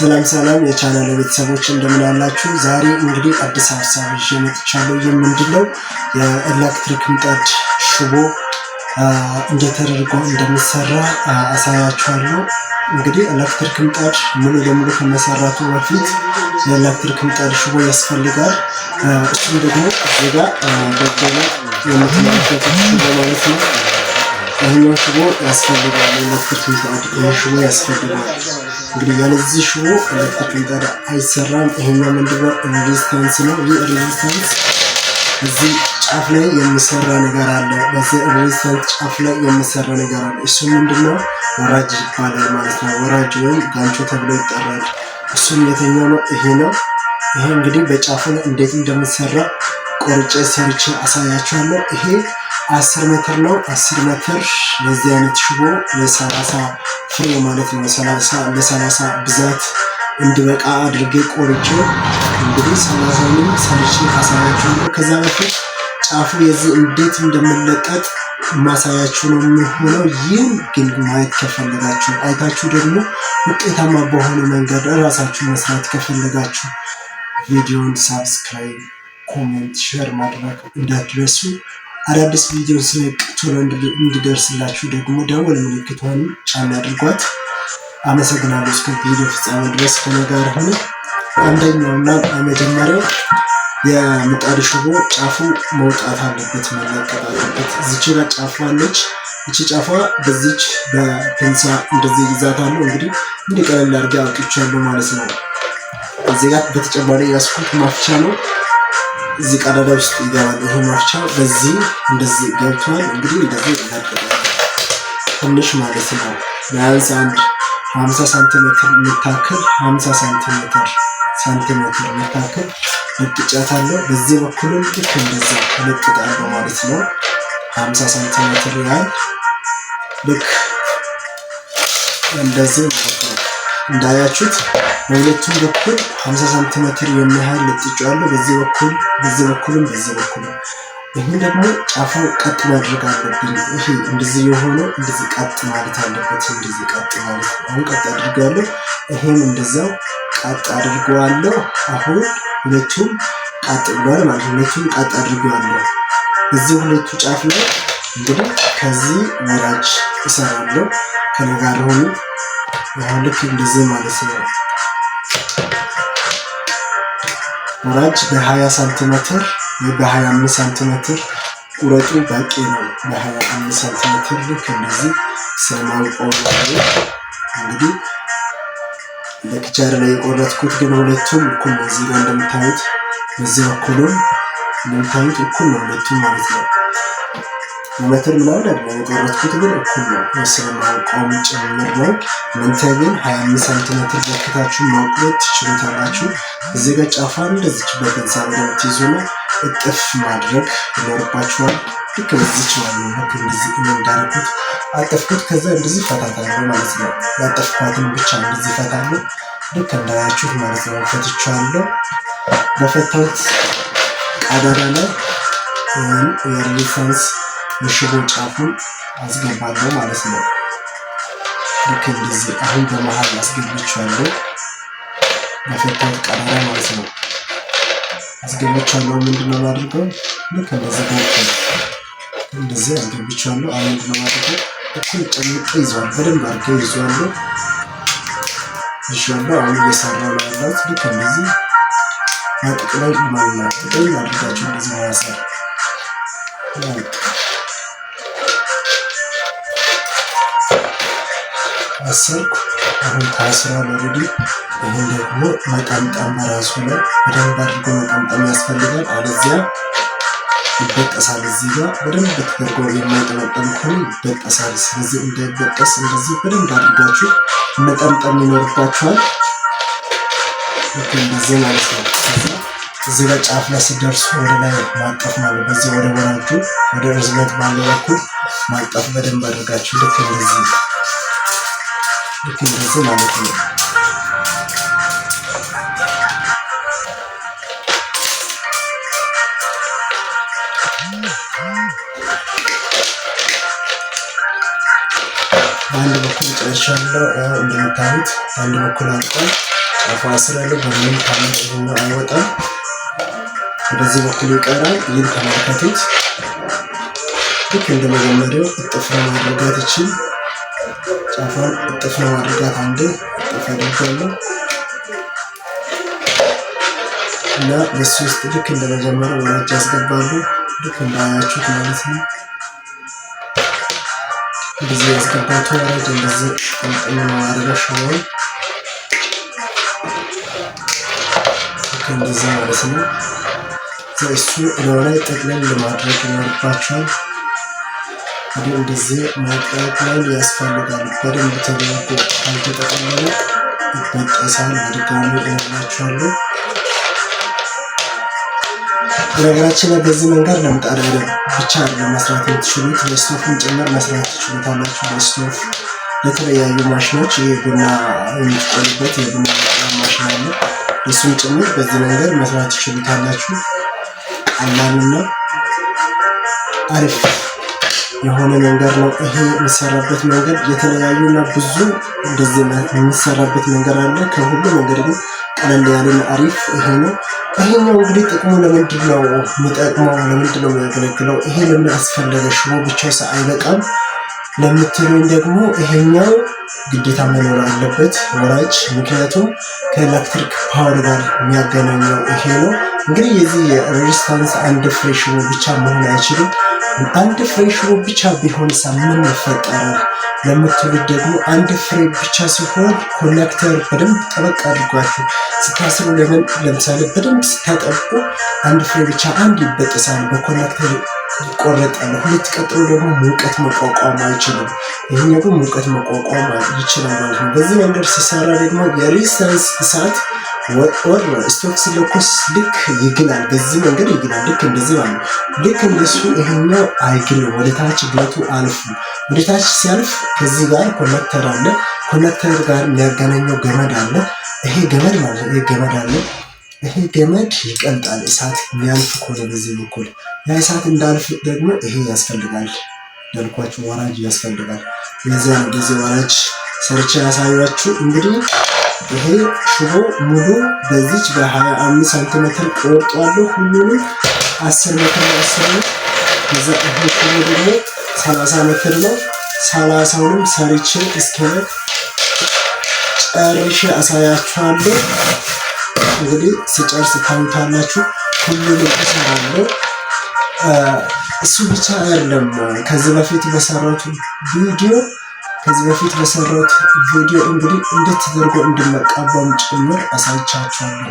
ሰላም የቻናል ቤተሰቦች እንደምን አላችሁ? ዛሬ እንግዲህ አዲስ ሀሳብ ይዤ መጥቻለሁ። የምንድነው የኤሌክትሪክ ምጣድ ሽቦ እንዴት ተደርጎ እንደሚሰራ አሳያችኋለሁ። እንግዲህ ኤሌክትሪክ ምጣድ ሙሉ ለሙሉ ከመሰራቱ በፊት የኤሌክትሪክ ምጣድ ሽቦ ያስፈልጋል። እሱም ደግሞ እዚህ ጋር በደለ የምትመለከቱት ሽቦ ማለት ነው። ይህኛው ሽቦ ያስፈልጋል። ኤሌክትሪክ ምጣድ ሽቦ ያስፈልጋል። እንግዲህ ያለዚህ ሽቦ ኤሌክትሪክ ምጣድ አይሰራም። ይሄኛው ምንድነው ሬዚስታንስ ነው። ይህ ሬዚስታንስ እዚህ ጫፍ ላይ የሚሰራ ነገር አለ። በዚህ ሬዚስታንስ ጫፍ ላይ የሚሰራ ነገር አለ። እሱ ምንድነው ወራጅ ይባላል ማለት ነው። ወራጅ ወይም ጋንቾ ተብሎ ይጠራል። እሱም የትኛው ነው? ይሄ ነው። ይሄ እንግዲህ በጫፉ እንዴት እንደሚሰራ ቆርጬ ሰርቼ አሳያችኋለሁ። ይሄ 10 ሜትር ነው። 10 ሜትር ለዚህ አይነት ሽቦ ለ30 ፍሬ ማለት ነው። ለ30 ብዛት እንዲበቃ አድርጌ ቆርጬ እንግዲህ 30ንም ሰርቼ አሳያችኋለሁ። ከዛ በፊት ጫፉ የዚህ እንዴት እንደምለቀጥ ማሳያችሁ ነው የሚሆነው። ይህን ግን ማየት ከፈለጋችሁ አይታችሁ ደግሞ ውጤታማ በሆነ መንገድ ራሳችሁ መስራት ከፈለጋችሁ ቪዲዮን ሳብስክራይብ፣ ኮሜንት፣ ሼር ማድረግ እንዳትረሱ። አዳዲስ ቪዲዮ ስለቅ ቶሎ እንዲደርስላችሁ ደግሞ ደወል ምልክቷን ጫን አድርጓት። አመሰግናለሁ። እስከ ቪዲዮ ፍጻሜ ድረስ ከኔ ጋር ሆኑ። አንደኛውና መጀመሪያው የምጣድ ሽቦ ጫፉ መውጣት አለበት፣ መለቀቅ አለበት። እዚች ጋር ጫፏ አለች። እቺ ጫፏ በዚች በፔንሳ እንደዚህ ይዛታለሁ። እንግዲህ እንዲህ ቀለል አድርጌ አውጥቻለሁ ማለት ነው። እዚህ ጋር በተጨማሪ ያስኩት ማፍቻ ነው። እዚህ ቀዳዳ ውስጥ ይገባል። ይሄ ማፍቻ በዚህ እንደዚህ ገብቷል። እንግዲህ እንደዚህ ይላቀቃል ትንሽ ማለት ነው። ቢያንስ አንድ 50 ሳንቲሜትር የሚታክል 50 ሳንቲሜትር የሚታክል ለጥጫታለሁ። በዚህ በኩልም ልክ እንደዚህ ለጥቃለሁ ማለት ነው። 50 ሳንቲሜትር ያህል ልክ እንደዚህ ማለት ነው። እንዳያችሁት በሁለቱም በኩል 50 ሳንቲሜትር የሚያህል ለጥጫለሁ። በዚህ በኩልም በዚህ በኩልም። ይሄን ደግሞ ጫፉ ቀጥ ማድረግ አለብኝ። ይሄ እንደዚህ የሆነው እንደዚህ ቀጥ ማለት አለበት። እንደዚህ ቀጥ ማለት ነው። አሁን ቀጥ አድርጋለሁ። ይሄም እንደዛው ቀጥ አድርገዋለሁ። አሁን ሁለቱም ቀጥ ብሏል ማለት ነው። ሁለቱም ቀጥ አድርገዋለሁ። እዚህ ሁለቱ ጫፍ ላይ እንግዲህ ከዚህ ወራጅ እሰራለሁ። ከኔ ጋር ሆኑ። አሁን ልክ እንደዚህ ማለት ነው። ወራጅ በ20 ሳንቲሜትር በ25 ሳንቲሜትር ቁረጡ በቂ ነው። በ25 ሳንቲሜትር ልክ እንደዚህ ሰማንቆም ነው። እንግዲህ ለክቻር ላይ የቆረጥኩት ግን ሁለቱም እኩል ነው። እዚህ ጋር እንደምታዩት በዚህ በኩልም እንደምታዩት እኩል ነው ሁለቱም ማለት ነው። ሜትር ምናምን አይደለም የቆረጥኩት ግን እኩል ነው። ስለማንቆም ጭምር ነው። እናንተ ግን 25 ሳንቲሜትር ለክታችሁ ማቁረጥ ትችሉታላችሁ። እዚህ ጋር ጫፏን እንደዚች በፔንሳ እንደምትይዙና እጥፍ ማድረግ ይኖርባችኋል። ልክ በዚች ልክ እንደዚህ እንዳደረኩት አጠፍኩት። ከዛ እንደዚህ ፈታታለሁ ማለት ነው። ያጠፍኳትን ብቻ እንደዚህ ፈታለሁ። ልክ እንዳያችሁት ማለት ነው። ፈትቼዋለሁ። በፈታሁት ቀዳዳ ላይ የሬዚስታንስ የሽቦ ጫፉን አስገባለሁ ማለት ነው። ልክ እንደዚህ አሁን በመሃል አስገብቻለሁ። በፈታሁት ቀዳዳ ማለት ነው አስገብቻለሁ። ምንድነው ማድረገው? ልክ እንደዚህ እንደዚህ አስገብቻለሁ። አሁን ምንድነው ማድረገው? እኩል ጨምቄ ይዟል። በደንብ አድርጌ ይዟለሁ። አሁን እየሰራሁ ነው ያለሁት። ልክ እንደዚህ ማጥቅላይ ማለት ነው። አድርጋችሁ እንደዚህ ማያሰር አሰርኩ። አሁን ታስሯል ኦልሬዲ። ይሄን ደግሞ መጠምጠም በራሱ ላይ በደንብ አድርጎ መጠምጠም ያስፈልጋል። አለዚያ ይበጠሳል። እዚህ ጋር በደንብ ተደርጎ የማይጠመጠም ከሆነ ይበጠሳል። ስለዚህ እንዳይበጠስ እንደዚህ በደንብ አድርጋችሁ መጠምጠም ይኖርባችኋል። ልክ እንደዚህ ማለት ነው። እዚህ ጋር ጫፍ ላይ ሲደርሱ ወደ ላይ ማጠፍ ማለት በዚህ ወደ ወራጁ ወደ ርዝመት ባለው በኩል ማጠፍ በደንብ አድርጋችሁ ልክ እንደዚህ ማለት ነው። አንድ በኩል ጨርሻለሁ። እንደምታዩት አንድ በኩል አልቋል። ጫፉ አስራለሁ። በምንም ታምር ይሄኛው አይወጣም። በዚህ በኩል ይቀራል። ይህን ተመልከቱት። ልክ እንደመጀመሪያው እጥፍ ነው ማድረጋት ይችል ጫፏን እጥፍ ነው ማድረጋት አንዴ እጥፍ አድርጋለሁ እና በሱ ውስጥ ልክ እንደመጀመሪያው ወራጅ ያስገባሉ። ልክ እንዳያችሁት ማለት ነው። እንደዚህ ያስገባቱ ወራጅ እንደዚህ ጠምጥም ነው ማድረጋሽው እንደዛ ማለት ነው። እሱ ላይ ጠቅለል ለማድረግ ይኖርባቸዋል። እንግዲህ እንደዚህ ማጠቅለል ያስፈልጋል። በደንብ ተደርጎ ካልተጠቀለለ ይበጠሳል። በድጋሚ እነግራችኋለሁ። በነገራችን ላይ በዚህ መንገድ ለምጣድ ብቻ ለመስራት የምትችሉት ለስቶፍም ጭምር መስራት ትችሉታላችሁ። ለስቶፍ ለተለያዩ ማሽኖች የቡና የሚቆሉበት የቡና ማሽን አለ። እሱም ጭምር በዚህ መንገድ መስራት ትችሉታላችሁ። ቀላልና አሪፍ የሆነ መንገድ ነው ይሄ የሚሰራበት መንገድ። የተለያዩና ብዙ እንደዚህ የሚሰራበት መንገድ አለ። ከሁሉ መንገድ ግን ቀለል ያለና አሪፍ ይሄ ነው። ይሄኛው እንግዲህ ጥቅሙ ለምንድን ነው የሚጠቅመው? ለምንድን ነው የሚያገለግለው? ይሄ ለምን አስፈለገ? ሽቦ ብቻ አይበቃም ለምትሉኝ ደግሞ ይሄኛው ግዴታ መኖር አለበት ወራጅ። ምክንያቱም ከኤሌክትሪክ ፓወር ጋር የሚያገናኘው ይሄ ነው። እንግዲህ የዚህ የሬዚስታንስ አንድ ፍሬ ሽቦ ብቻ መሆን አይችልም። አንድ ፍሬ ሽቦ ብቻ ቢሆን ምን ይፈጠራል ለምትሉት ደግሞ አንድ ፍሬ ብቻ ሲሆን ኮኔክተር በደንብ ጠበቅ አድርጓችሁ ስታስሩ ለምሳሌ በደንብ ስታጠብቁ አንድ ፍሬ ብቻ አንድ ይበጠሳል፣ በኮኔክተር ይቆረጣል። ሁለት ቀጥሎ ደግሞ ሙቀት መቋቋም አይችልም። ይሄኛው ግን ሙቀት መቋቋም ይችላል ማለት ነው። በዚህ መንገድ ሲሰራ ደግሞ የሬዚስታንስ እሳት ወር ስቶክ ሲለኮስ ልክ ይግላል። በዚህ መንገድ ይግላል። ልክ እንደዚህ ማለት ነው። ልክ እንደሱ ይሄኛው አይግልም። ወደታች ግለቱ አልፉ ወደታች ሲያልፍ ከዚህ ጋር ኮኔክተር አለ። ኮኔክተር ጋር የሚያገናኘው ገመድ አለ። ይሄ ገመድ ማለት ነው። ይሄ ገመድ አለ። ይሄ ገመድ ይቀልጣል። እሳት የሚያልፍ ከሆነ በዚህ በኩል ያ እሳት እንዳልፍ ደግሞ ይሄ ያስፈልጋል። ያልኳችሁ ወራጅ ያስፈልጋል። የዚያ እንደዚህ ወራጅ ሰርቼ ያሳያችሁ። እንግዲህ ይሄ ሽቦ ሙሉ በዚች በ25 ሳንቲሜትር ቆርጧለሁ። ሁሉንም 10 ሜትር ነው 10 ነው። ከዛ ይሄ ሽቦ ደግሞ 30 ሜትር ነው። 30ንም ሰርቼ እስከ ጨርሼ አሳያችኋለሁ። እንግዲህ ስጨርስ ታዩታላችሁ። ሁሉንም እሰራለሁ። እሱ ብቻ አይደለም። ከዚህ በፊት በሰራሁት ቪዲዮ እንግዲህ እንዴት ተደርጎ እንደመቃወም ጭምር አሳይቻችኋለሁ።